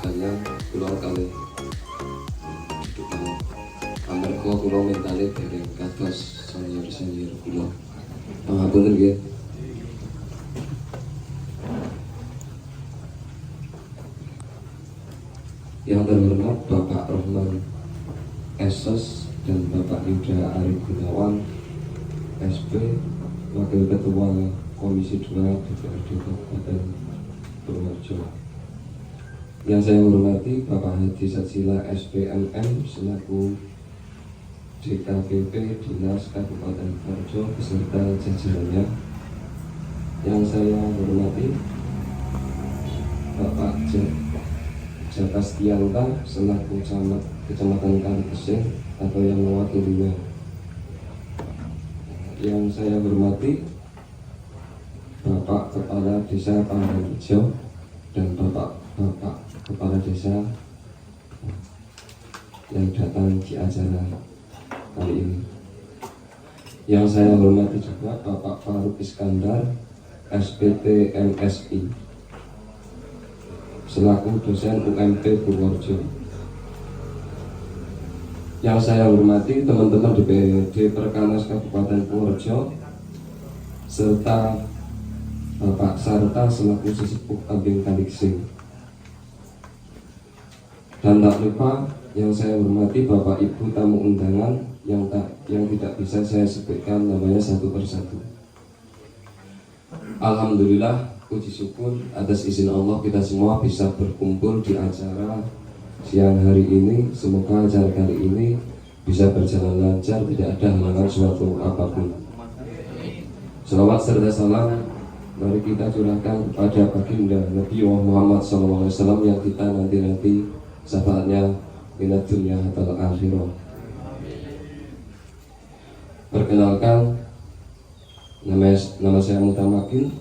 sekalian, kula kalih amarga kula mentale dereng kados senior-senior kula. Pangapunten nggih. Yang terhormat Bapak Rohman Esos dan Bapak Yuda Arif Gunawan SP, Wakil Ketua Komisi 2 DPRD Kabupaten Purworejo. Yang saya hormati Bapak Hadi Satsila SPMM selaku DKPP Dinas Kabupaten Purworejo beserta jajarannya. Yang saya hormati Bapak Jaka Stianta selaku Camat Kecamatan Kaligesing atau yang mewakilinya. Yang saya hormati Bapak Kepala Desa Panggalrejo dan Bapak Kepala Desa yang datang di acara kali ini. Yang saya hormati juga Bapak Faruk Iskandar SPT MSI selaku dosen UMP Purworejo. Yang saya hormati teman-teman DPRD Perkanas Kabupaten Purworejo serta Bapak Sarta selaku sesepuh Kambing Kaligesing. Dan tak lupa yang saya hormati Bapak Ibu tamu undangan yang tidak bisa saya sebutkan namanya satu persatu. Alhamdulillah, puji syukur atas izin Allah kita semua bisa berkumpul di acara siang hari ini. Semoga acara kali ini bisa berjalan lancar, tidak ada halangan suatu apapun. Selawat serta salam mari kita curahkan kepada baginda Nabi Muhammad SAW yang kita nanti syafaatnya minat dunia atau akhirah. Perkenalkan, nama saya Mutamakin.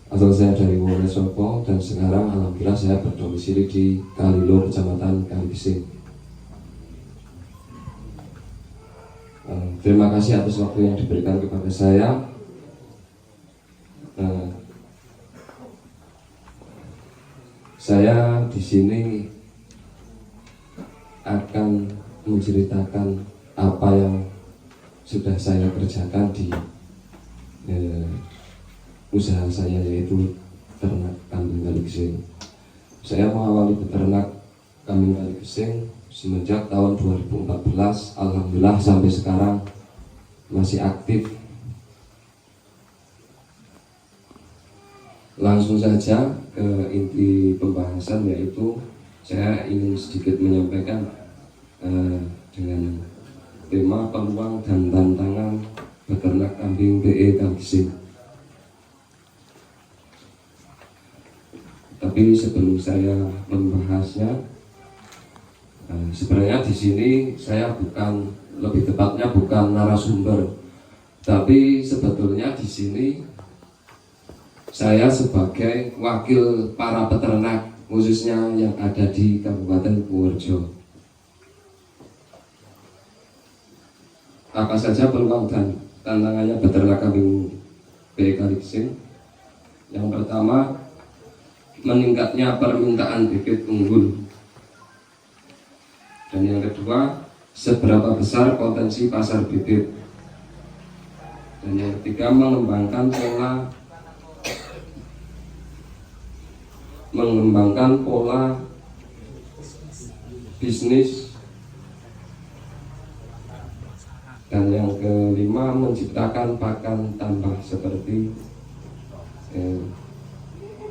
Asal saya dari Wonosobo dan sekarang alhamdulillah saya berdomisili di Kalilo, Kecamatan Kaligesing. Terima kasih atas waktu yang diberikan kepada saya. Saya di sini akan menceritakan apa yang sudah saya kerjakan di usaha saya, yaitu ternak kambing Kaligesing. Saya mengawali beternak kambing Kaligesing semenjak tahun 2014. Alhamdulillah sampai sekarang masih aktif. Langsung saja ke inti pembahasan, yaitu saya ingin sedikit menyampaikan dengan tema peluang dan tantangan beternak kambing PE Kaligesing. Tapi sebelum saya membahasnya, sebenarnya di sini saya lebih tepatnya bukan narasumber, tapi sebetulnya di sini saya sebagai wakil para peternak khususnya yang ada di Kabupaten Purworejo. Apa saja peluang dan tantangannya beternak kambing PE Kaligesing? Yang pertama, meningkatnya permintaan bibit unggul. Dan yang kedua, seberapa besar potensi pasar bibit. Dan yang ketiga, mengembangkan pola bisnis. Dan yang kelima, menciptakan pakan tambah seperti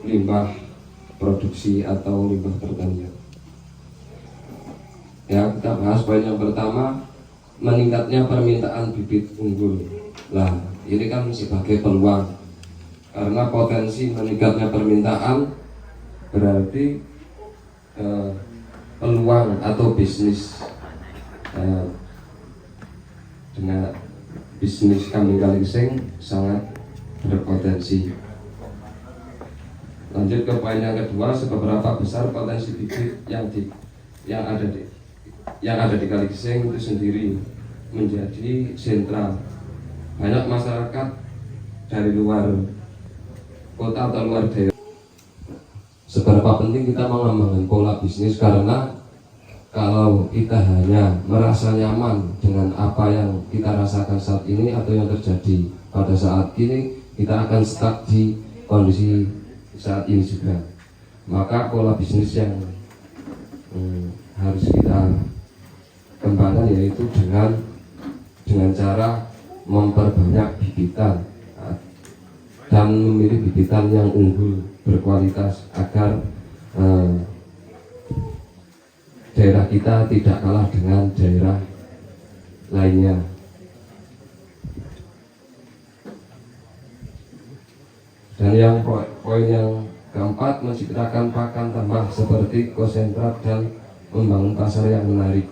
limbah produksi atau limbah pertanian. Ya, kita bahas poin yang pertama, meningkatnya permintaan bibit unggul. Lah, ini kan sebagai peluang, karena potensi meningkatnya permintaan berarti peluang atau bisnis dengan bisnis kambing Kaligesing sangat berpotensi. Lanjut ke poin yang kedua, seberapa besar potensi bibit yang ada di Kaligesing itu sendiri menjadi sentral. Banyak masyarakat dari luar kota atau luar daerah. Seberapa Kenapa penting kita mengembangkan pola bisnis? Karena kalau kita hanya merasa nyaman dengan apa yang kita rasakan saat ini atau yang terjadi pada saat ini, kita akan stuck di kondisi saat ini juga. Maka pola bisnis yang harus kita kembangkan yaitu dengan cara memperbanyak bibitan dan memilih bibitan yang unggul berkualitas agar daerah kita tidak kalah dengan daerah lainnya. Dan yang poin yang keempat, menciptakan pakan tambah seperti konsentrat dan membangun pasar yang menarik.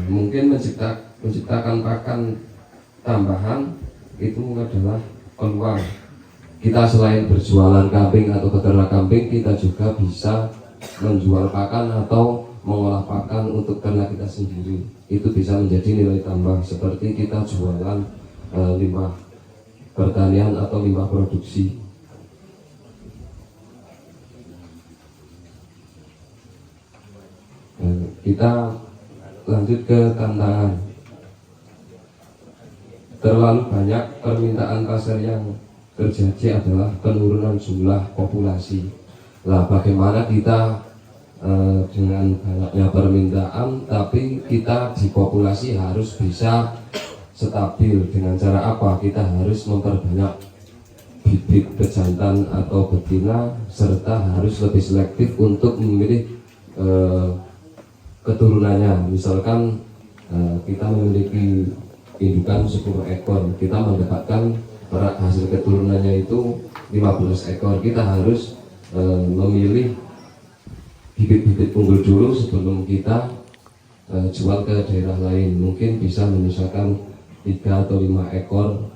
Mungkin menciptakan pakan tambahan itu adalah peluang. Kita selain berjualan kambing atau peternak kambing, kita juga bisa menjual pakan atau mengolah pakan untuk ternak kita sendiri. Itu bisa menjadi nilai tambah, seperti kita jualan limbah pertanian atau limbah produksi. Kita lanjut ke tantangan. Terlalu banyak permintaan pasar yang terjadi adalah penurunan jumlah populasi. Lah, bagaimana kita dengan banyaknya permintaan, tapi kita di populasi harus bisa stabil. Dengan cara apa? Kita harus memperbanyak bibit pejantan atau betina, serta harus lebih selektif untuk memilih keturunannya. Misalkan kita memiliki indukan 10 ekor, kita mendapatkan hasil keturunannya itu 15 ekor. Kita harus memilih bibit-bibit unggul dulu sebelum kita jual ke daerah lain. Mungkin bisa menyisakan 3 atau 5 ekor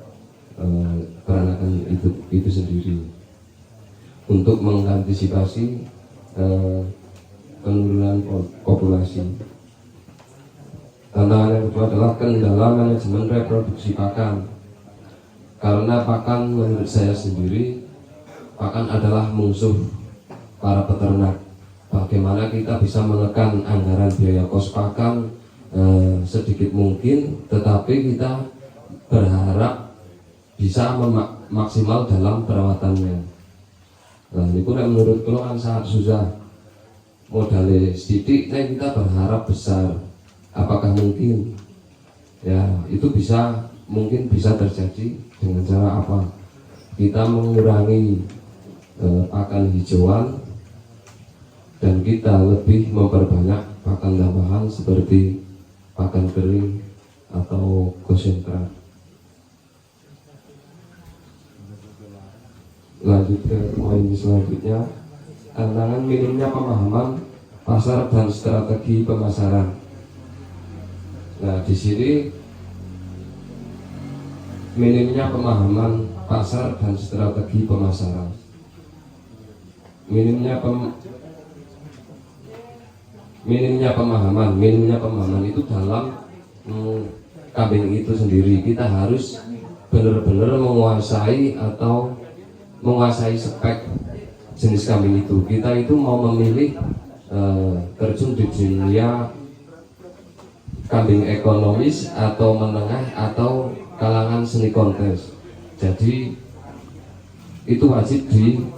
peranakan itu sendiri untuk mengantisipasi penurunan populasi. Tantangan yang kedua adalah kendala manajemen reproduksi pakan. Karena pakan, menurut saya sendiri, pakan adalah musuh para peternak. Bagaimana kita bisa menekan anggaran biaya kos pakan sedikit mungkin, tetapi kita berharap bisa maksimal dalam perawatannya. Nah, ini pun menurut kalau kan sangat susah. Modalnya sedikit, nah kita berharap besar. Apakah mungkin? Ya, itu mungkin bisa terjadi dengan cara apa? Kita mengurangi pakan hijauan dan kita lebih memperbanyak pakan tambahan seperti pakan kering atau konsentrat. Lanjut ke poin selanjutnya, tantangan minimnya pemahaman pasar dan strategi pemasaran. Nah, di sini minimnya pemahaman pasar dan strategi pemasaran. Minimnya pemahaman itu dalam kambing itu sendiri. Kita harus benar-benar menguasai spek jenis kambing itu. Kita itu mau memilih terjun di dunia kambing ekonomis atau menengah atau kalangan seni kontes. Jadi itu wajib dimiliki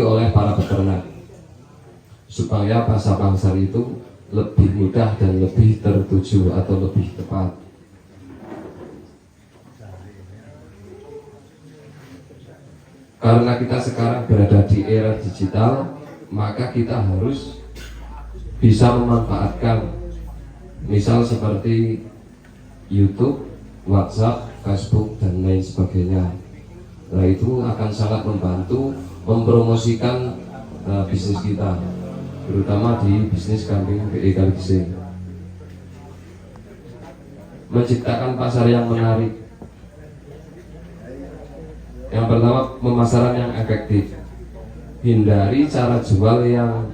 oleh para peternak supaya pasar itu lebih mudah dan lebih tertuju atau lebih tepat. Karena kita sekarang berada di era digital, maka kita harus bisa memanfaatkan, misal seperti YouTube, WhatsApp, Facebook, dan lain sebagainya. Nah, itu akan sangat membantu mempromosikan bisnis kita, terutama di bisnis kambing BEKBC. Menciptakan pasar yang menarik. Yang pertama, pemasaran yang efektif. Hindari cara jual yang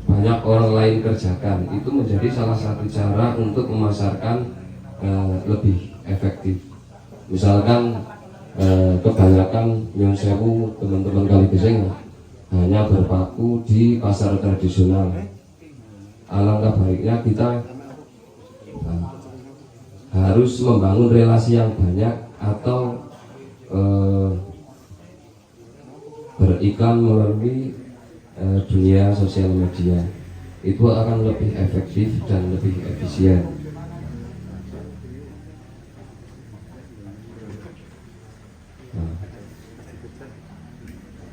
banyak orang lain kerjakan. Itu menjadi salah satu cara untuk memasarkan lebih efektif. Misalkan kebanyakan nyun sewu teman-teman kali geseng hanya berpaku di pasar tradisional. Alangkah baiknya kita harus membangun relasi yang banyak atau beriklan melalui dunia sosial media. Itu akan lebih efektif dan lebih efisien.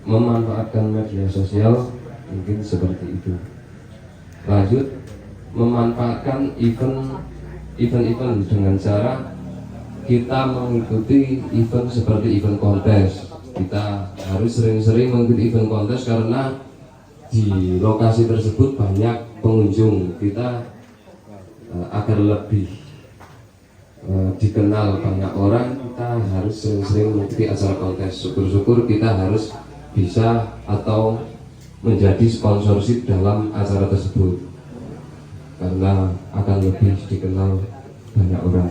Memanfaatkan media sosial mungkin seperti itu. Lanjut, memanfaatkan event dengan cara kita mengikuti event seperti event kontes. Kita harus sering-sering mengikuti event kontes karena di lokasi tersebut banyak pengunjung. Kita agar lebih dikenal banyak orang, kita harus sering-sering mengikuti acara kontes. Syukur-syukur kita harus bisa atau menjadi sponsorship dalam acara tersebut karena akan lebih dikenal banyak orang.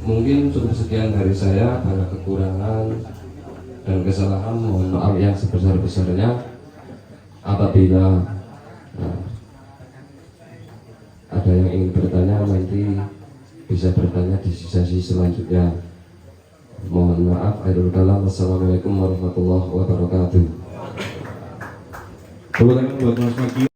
Mungkin cukup sekian dari saya. Banyak kekurangan dan kesalahan, mohon maaf yang sebesar-besarnya. Apabila ada yang ingin bertanya, nanti bisa bertanya di sesi selanjutnya. Mohon maaf, akhirul kalam. Wassalamualaikum warahmatullahi wabarakatuh. Tepuk tangan buat Mas Maki.